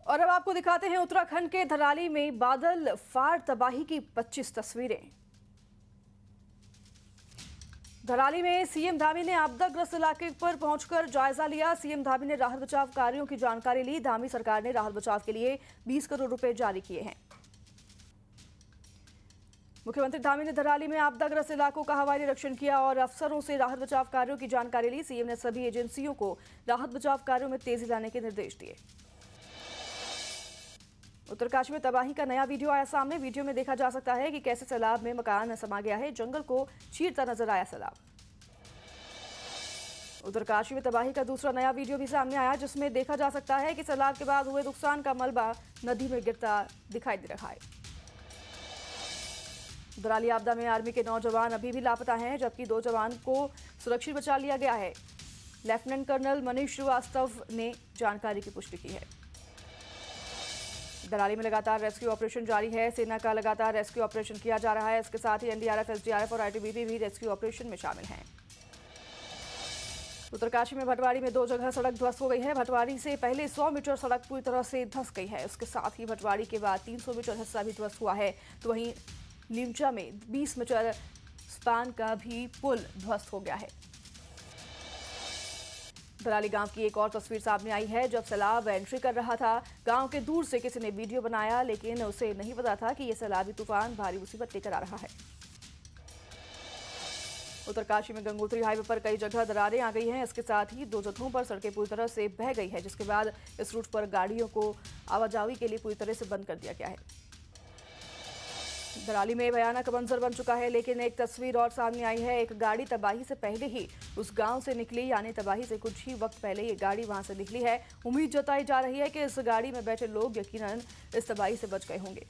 और अब आपको दिखाते हैं उत्तराखंड के धराली में बादल फाड़ तबाही की 25 तस्वीरें। धराली में सीएम धामी ने आपदाग्रस्त इलाके पर पहुंचकर जायजा लिया। सीएम धामी ने राहत बचाव कार्यों की जानकारी ली। धामी सरकार ने राहत बचाव के लिए 20 करोड़ रुपए जारी किए हैं। मुख्यमंत्री धामी ने धराली में आपदाग्रस्त इलाकों का हवाई निरीक्षण किया और अफसरों से राहत बचाव कार्यों की जानकारी ली। सीएम ने सभी एजेंसियों को राहत बचाव कार्यों में तेजी लाने के निर्देश दिए। उत्तरकाशी में तबाही का नया वीडियो आया सामने। वीडियो में देखा जा सकता है कि कैसे सैलाब में मकान समा गया है। जंगल को चीरता नजर आया सैलाब। उत्तरकाशी में तबाही का दूसरा नया वीडियो भी सामने आया, जिसमें देखा जा सकता है कि सैलाब के बाद हुए नुकसान का मलबा नदी में गिरता दिखाई दे रहा है। धराली आपदा में आर्मी के 9 जवान अभी भी लापता हैं, जबकि 2 जवान को सुरक्षित बचा लिया गया है। लेफ्टिनेंट कर्नल मनीष श्रीवास्तव ने जानकारी की पुष्टि की है। धराली में लगातार रेस्क्यू ऑपरेशन जारी है। सेना का लगातार रेस्क्यू ऑपरेशन किया जा रहा है। इसके साथ ही एनडीआरएफ, एसडीआरएफ और आईटीबीपी भी रेस्क्यू ऑपरेशन में शामिल हैं। उत्तरकाशी में भटवाड़ी में 2 जगह सड़क ध्वस्त हो गई है। भटवाड़ी से पहले 100 मीटर सड़क पूरी तरह से धंस गई है। उसके साथ ही भटवाड़ी के बाद 300 मीटर हिस्सा भी ध्वस्त हुआ है। तो वहीं लीमचा में 20 मीटर स्पान का भी पुल ध्वस्त हो गया है। धराली गांव की एक और तस्वीर सामने आई है, जब सैलाब एंट्री कर रहा था। गांव के दूर से किसी ने वीडियो बनाया, लेकिन उसे नहीं पता था कि यह सैलाबी तूफान भारी मुसीबत लेकर आ रहा है। उत्तरकाशी में गंगोत्री हाईवे पर कई जगह दरारें आ गई हैं। इसके साथ ही 2 जगहों पर सड़कें पूरी तरह से बह गई है, जिसके बाद इस रूट पर गाड़ियों को आवाजाही के लिए पूरी तरह से बंद कर दिया गया है। धराली में भयानक मंजर बन चुका है, लेकिन एक तस्वीर और सामने आई है। एक गाड़ी तबाही से पहले ही उस गांव से निकली, यानी तबाही से कुछ ही वक्त पहले ये गाड़ी वहां से निकली है। उम्मीद जताई जा रही है कि इस गाड़ी में बैठे लोग यकीनन इस तबाही से बच गए होंगे।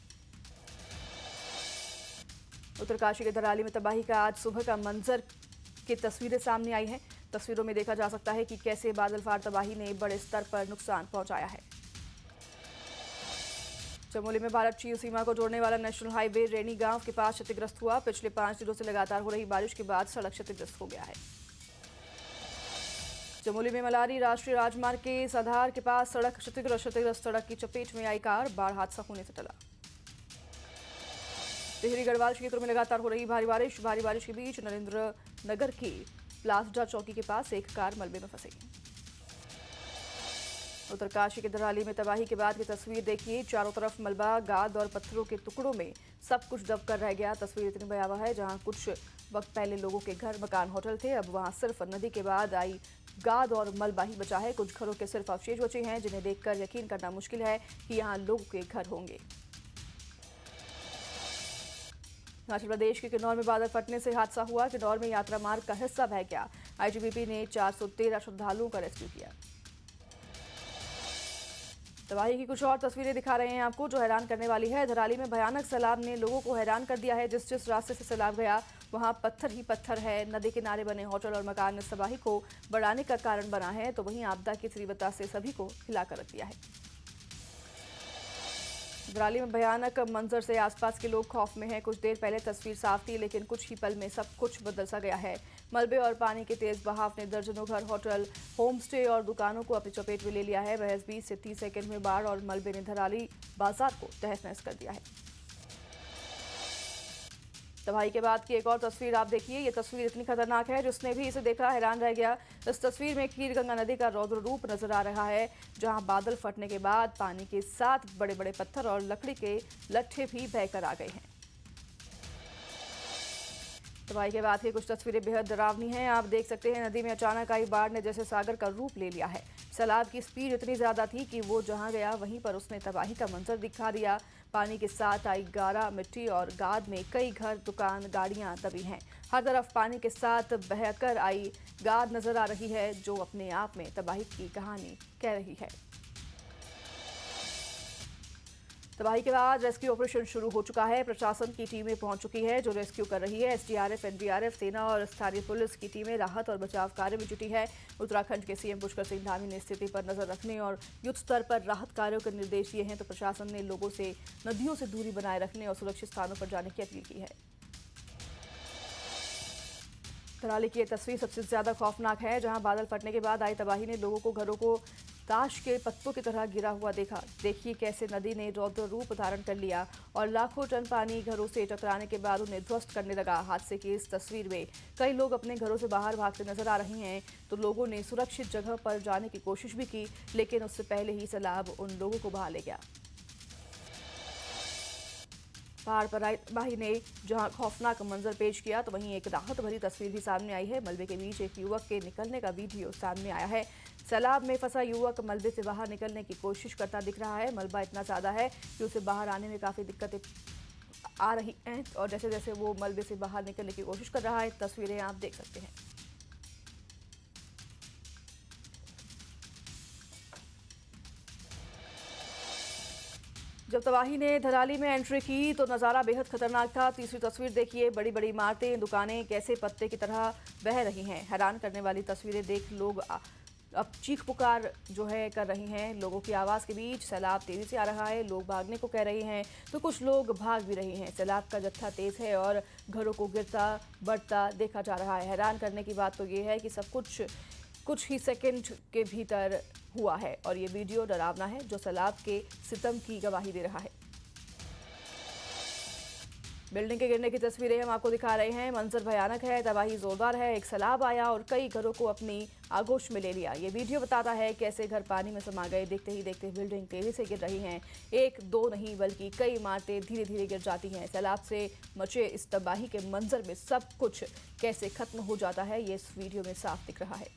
उत्तरकाशी के धराली में तबाही का आज सुबह का मंजर की तस्वीरें सामने आई हैं। तस्वीरों में देखा जा सकता है कि कैसे बादल फाड़ तबाही ने बड़े स्तर पर नुकसान पहुंचाया है। चमोली में भारत चीन सीमा को जोड़ने वाला नेशनल हाईवे रेनी गांव के पास क्षतिग्रस्त हुआ। पिछले 5 दिनों से लगातार हो रही बारिश के बाद सड़क क्षतिग्रस्त हो गया है। चमोली में मलारी राष्ट्रीय राजमार्ग के सधार के पास सड़क क्षतिग्रस्त सड़क की चपेट में आई कार, बाढ़ हादसा होने से टला। टिहरी गढ़वाल क्षेत्र में लगातार हो रही भारी बारिश के बीच नरेंद्र नगर की प्लास्डा चौकी के पास एक कार मलबे में फंसी। उत्तरकाशी के धराली में तबाही के बाद की तस्वीर देखिए। चारों तरफ मलबा, गाद और पत्थरों के टुकड़ों में सब कुछ दब कर रह गया। तस्वीर इतनी भयावह है, जहां कुछ वक्त पहले लोगों के घर, मकान, होटल थे, अब वहां सिर्फ नदी के बाद आई गाद और मलबा ही बचा है। कुछ घरों के सिर्फ अवशेष बचे हैं, जिन्हें देखकर यकीन करना मुश्किल है कि यहाँ लोगों के घर होंगे। हिमाचल प्रदेश के किन्नौर में बादल फटने से हादसा हुआ। किन्नौर में यात्रा मार्ग का हिस्सा बह गया। आईटीबीपी ने 413 श्रद्धालुओं का रेस्क्यू किया। तबाही की कुछ और तस्वीरें दिखा रहे हैं आपको, जो हैरान करने वाली है। धराली में भयानक सैलाब ने लोगों को हैरान कर दिया है। जिस रास्ते से सैलाब गया वहां पत्थर ही पत्थर है। नदी किनारे बने होटल और मकान इस तबाही को बढ़ाने का कारण बना है, तो वहीं आपदा की तीव्रता से सभी को हिलाकर रख दिया है। धराली में भयानक मंजर से आसपास के लोग खौफ में हैं। कुछ देर पहले तस्वीर साफ थी, लेकिन कुछ ही पल में सब कुछ बदल सा गया है। मलबे और पानी के तेज बहाव ने दर्जनों घर, होटल, होम स्टे और दुकानों को अपनी चपेट में ले लिया है। महज 20 से 30 सेकंड में बाढ़ और मलबे ने धराली बाजार को तहस नहस कर दिया है। तबाही के बाद की एक और तस्वीर आप देखिए। ये तस्वीर इतनी खतरनाक है, जिसने भी इसे देखा हैरान रह गया। इस तस्वीर में खीर गंगा नदी का रौद्र रूप नजर आ रहा है, जहां बादल फटने के बाद पानी के साथ बड़े बड़े पत्थर और लकड़ी के लट्ठे भी बहकर आ गए हैं। तबाही के बाद की कुछ तस्वीरें बेहद डरावनी हैं। आप देख सकते हैं, नदी में अचानक आई बाढ़ ने जैसे सागर का रूप ले लिया है। सैलाब की स्पीड इतनी ज्यादा थी कि वो जहां गया वहीं पर उसने तबाही का मंजर दिखा दिया। पानी के साथ आई गारा, मिट्टी और गाद में कई घर, दुकान, गाड़ियां दबी हैं। हर तरफ पानी के साथ बहकर आई गाद नजर आ रही है, जो अपने आप में तबाही की कहानी कह रही है। तबाही के बाद रेस्क्यू ऑपरेशन शुरू हो चुका है। प्रशासन की टीमें पहुंच चुकी है, जो रेस्क्यू कर रही है। एसडीआरएफ, एनडीआरएफ, सेना और स्थानीय पुलिस की टीमें राहत और बचाव कार्य में जुटी है। उत्तराखंड के सीएम पुष्कर सिंह धामी ने स्थिति पर नजर रखने और युद्ध स्तर पर राहत कार्यों के निर्देश दिए हैं, तो प्रशासन ने लोगों से नदियों से दूरी बनाए रखने और सुरक्षित स्थानों पर जाने की अपील की है। धराली की यह तस्वीर सबसे ज्यादा खौफनाक है, जहां बादल फटने के बाद आई तबाही ने लोगों को घरों को ताश के पत्तों की तरह गिरा हुआ देखा। देखिए कैसे नदी ने रौद्र रूप धारण कर लिया और लाखों टन पानी घरों से टकराने के बाद उन्हें ध्वस्त करने लगा। हादसे की इस तस्वीर में कई लोग अपने घरों से बाहर भागते नजर आ रहे हैं, तो लोगों ने सुरक्षित जगह पर जाने की कोशिश भी की, लेकिन उससे पहले ही सैलाब उन लोगों को बहा ले गया। पहाड़ पर तबाही ने जहां खौफनाक मंजर पेश किया, तो वहीं एक राहत भरी तस्वीर भी सामने आई है। मलबे के बीच एक युवक के निकलने का वीडियो सामने आया है। सैलाब में फंसा युवक मलबे से बाहर निकलने की कोशिश करता दिख रहा है। मलबा इतना ज़्यादा है कि उसे बाहर आने में काफ़ी दिक्कतें आ रही हैं और जैसे जैसे वो मलबे से बाहर निकलने की कोशिश कर रहा है, तस्वीरें आप देख सकते हैं। जब तबाही ने धराली में एंट्री की तो नज़ारा बेहद खतरनाक था। तीसरी तस्वीर देखिए, बड़ी बड़ी इमारतें, दुकानें कैसे पत्ते की तरह बह रही हैं। हैरान करने वाली तस्वीरें देख लोग अब चीख पुकार जो है कर रही हैं। लोगों की आवाज़ के बीच सैलाब तेज़ी से आ रहा है, लोग भागने को कह रहे हैं तो कुछ लोग भाग भी रहे हैं। सैलाब का जत्था तेज़ है और घरों को गिरता बढ़ता देखा जा रहा है। हैरान करने की बात तो ये है कि सब कुछ ही सेकंड के भीतर हुआ है और ये वीडियो डरावना है जो सैलाब के सितम की गवाही दे रहा है। बिल्डिंग के गिरने की तस्वीरें हम आपको दिखा रहे हैं। मंजर भयानक है, तबाही जोरदार है। एक सैलाब आया और कई घरों को अपनी आगोश में ले लिया। ये वीडियो बताता है कैसे घर पानी में समा गए। देखते ही देखते बिल्डिंग तेजी से गिर रही हैं। एक दो नहीं बल्कि कई इमारतें धीरे धीरे गिर जाती हैं। सैलाब से मचे इस तबाही के मंजर में सब कुछ कैसे खत्म हो जाता है, ये इस वीडियो में साफ दिख रहा है।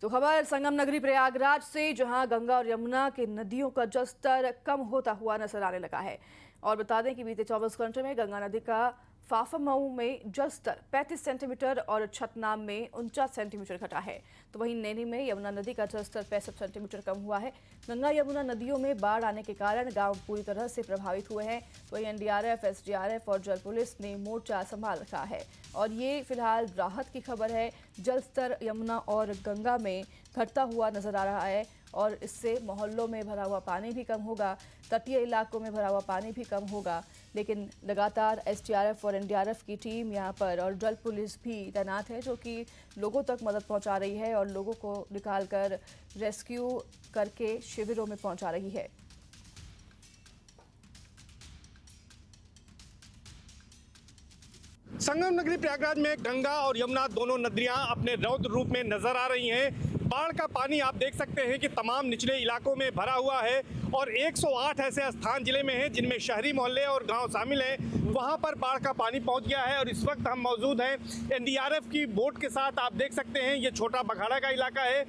तो खबर संगम नगरी प्रयागराज से, जहां गंगा और यमुना की नदियों का जलस्तर कम होता हुआ नजर आने लगा है। और बता दें कि बीते 24 घंटे में गंगा नदी का फाफामऊ में जलस्तर 35 सेंटीमीटर और छतनाम में 49 सेंटीमीटर घटा है। तो वहीं नैनी में यमुना नदी का जलस्तर 65 सेंटीमीटर कम हुआ है। गंगा यमुना नदियों में बाढ़ आने के कारण गांव पूरी तरह से प्रभावित हुए हैं। तो वहीं एनडीआरएफ, एसडीआरएफ और जल पुलिस ने मोर्चा संभाल रखा है और ये फिलहाल राहत की खबर है। जलस्तर यमुना और गंगा में घटता हुआ नजर आ रहा है और इससे मोहल्लों में भरा हुआ पानी भी कम होगा, तटीय इलाकों में भरा हुआ पानी भी कम होगा। लेकिन लगातार एसडीआरएफ और एनडीआरएफ की टीम यहाँ पर और जल पुलिस भी तैनात है, जो कि लोगों तक मदद पहुँचा रही है और लोगों को निकालकर रेस्क्यू करके शिविरों में पहुँचा रही है। संगम नगरी प्रयागराज में गंगा और यमुना दोनों नदियां अपने रौद्र रूप में नजर आ रही हैं। बाढ़ का पानी आप देख सकते हैं कि तमाम निचले इलाकों में भरा हुआ है और 108 ऐसे स्थान जिले में हैं जिनमें शहरी मोहल्ले और गांव शामिल हैं। वहां पर बाढ़ का पानी पहुंच गया है और इस वक्त हम मौजूद हैं एनडीआरएफ की बोट के साथ। आप देख सकते हैं ये छोटा बखाड़ा का इलाका है।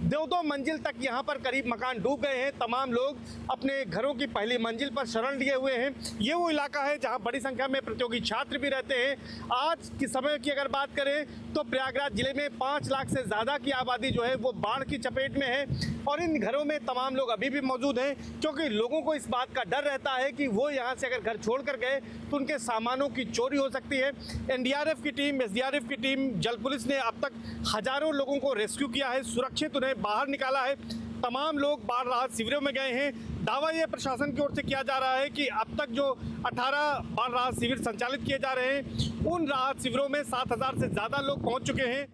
दो मंजिल तक यहाँ पर करीब मकान डूब गए हैं। तमाम लोग अपने घरों की पहली मंजिल पर शरण लिए हुए हैं। ये वो इलाका है जहाँ बड़ी संख्या में प्रतियोगी छात्र भी रहते हैं। आज के समय की अगर बात करें तो प्रयागराज जिले में 5 लाख से ज़्यादा की आबादी जो है वो बाढ़ की चपेट में है और इन घरों में तमाम लोग अभी भी मौजूद हैं, क्योंकि लोगों को इस बात का डर रहता है कि वो यहाँ से अगर घर छोड़ कर गए तो उनके सामानों की चोरी हो सकती है। एनडीआरएफ की टीम, एसडीआरएफ की टीम, जल पुलिस ने अब तक हजारों लोगों को रेस्क्यू किया है, सुरक्षित उन्हें बाहर निकाला है। तमाम लोग बाढ़ राहत शिविरों में गए हैं। दावा ये प्रशासन की ओर से किया जा रहा है कि अब तक जो 18 बाढ़ राहत शिविर संचालित किए जा रहे हैं, उन राहत शिविरों में 7,000 से ज़्यादा लोग पहुंच चुके हैं।